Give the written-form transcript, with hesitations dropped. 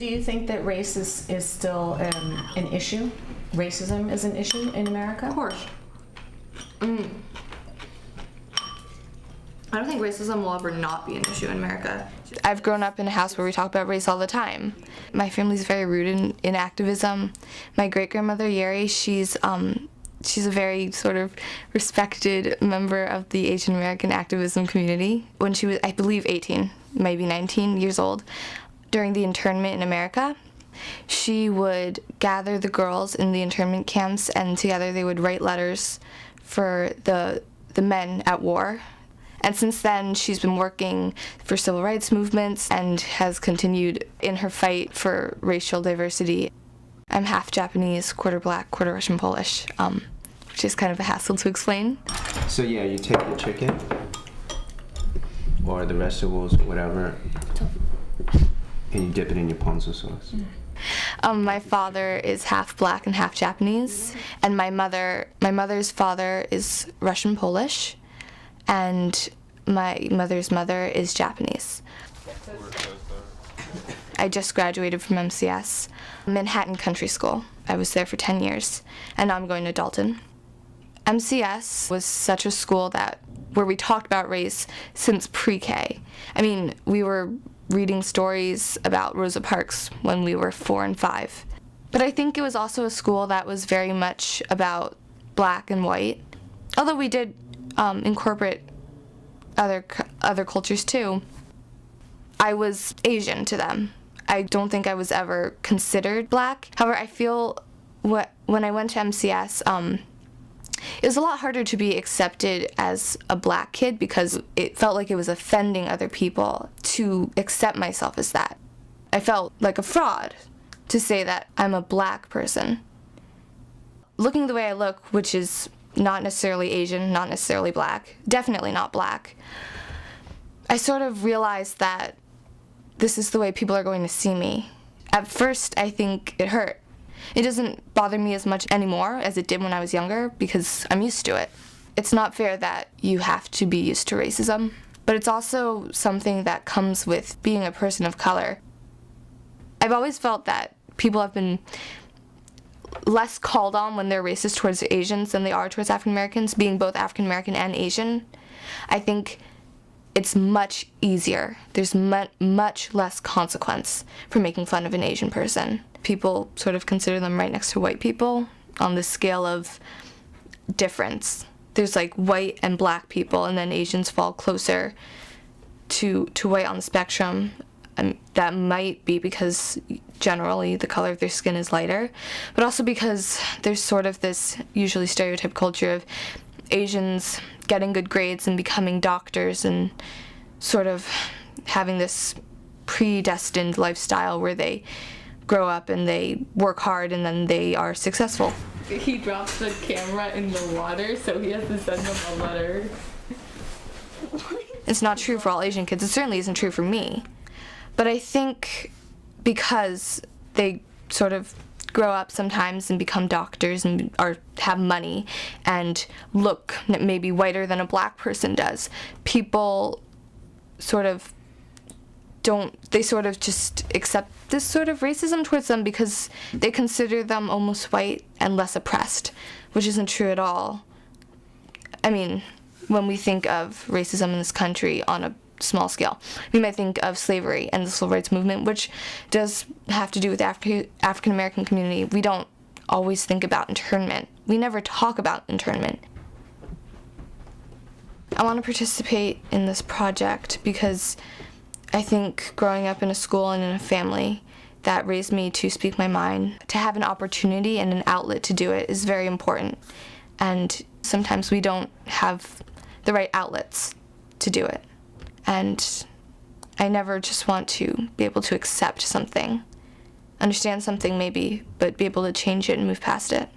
Do you think that race is still an issue? Racism is an issue in America? Of course. I don't think racism will ever not be an issue in America. I've grown up in a house where we talk about race all the time. My family's very rooted in activism. My great-grandmother, Yuri, she's a very sort of respected member of the Asian American activism community. When she was, I believe, 18, maybe 19 years old, during the internment in America, she would gather the girls in the internment camps, and together they would write letters for the men at war. And since then, she's been working for civil rights movements and has continued in her fight for racial diversity. I'm half Japanese, quarter black, quarter Russian, Polish, which is kind of a hassle to explain. So yeah, you take the chicken or the vegetables, whatever, and you dip it in your ponzu sauce. My father is half black and half Japanese, and my mother's father is Russian, Polish, and my mother's mother is Japanese. I just graduated from MCS, Manhattan Country School. I was there for 10 years, and now I'm going to Dalton. MCS was such a school where we talked about race since pre-K. I mean, we were reading stories about Rosa Parks when we were 4 and 5. But I think it was also a school that was very much about black and white. Although we did incorporate other cultures too, I was Asian to them. I don't think I was ever considered black. However, I feel when I went to MCS, it was a lot harder to be accepted as a black kid because it felt like it was offending other people to accept myself as that. I felt like a fraud to say that I'm a black person. Looking the way I look, which is not necessarily Asian, not necessarily black, definitely not black, I sort of realized that this is the way people are going to see me. At first, I think it hurt. It doesn't bother me as much anymore as it did when I was younger because I'm used to it. It's not fair that you have to be used to racism, but it's also something that comes with being a person of color. I've always felt that people have been less called on when they're racist towards Asians than they are towards African Americans, being both African American and Asian. I think it's much easier. There's much less consequence for making fun of an Asian person. People sort of consider them right next to white people on the scale of difference. There's like white and black people, and then Asians fall closer to white on the spectrum. That might be because generally the color of their skin is lighter, but also because there's sort of this usually stereotype culture of Asians getting good grades and becoming doctors and sort of having this predestined lifestyle where they grow up and they work hard and then they are successful. He drops the camera in the water, so he has to send them a letter. It's not true for all Asian kids. It certainly isn't true for me. But I think because they sort of grow up sometimes and become doctors and or have money and look maybe whiter than a black person does, people sort of just accept this sort of racism towards them because they consider them almost white and less oppressed, which isn't true at all. I mean, when we think of racism in this country on a small scale, we might think of slavery and the civil rights movement, which does have to do with the African American community. We don't always think about internment. We never talk about internment. I want to participate in this project because I think growing up in a school and in a family that raised me to speak my mind, to have an opportunity and an outlet to do it is very important. And sometimes we don't have the right outlets to do it. And I never just want to be able to accept something, understand something maybe, but be able to change it and move past it.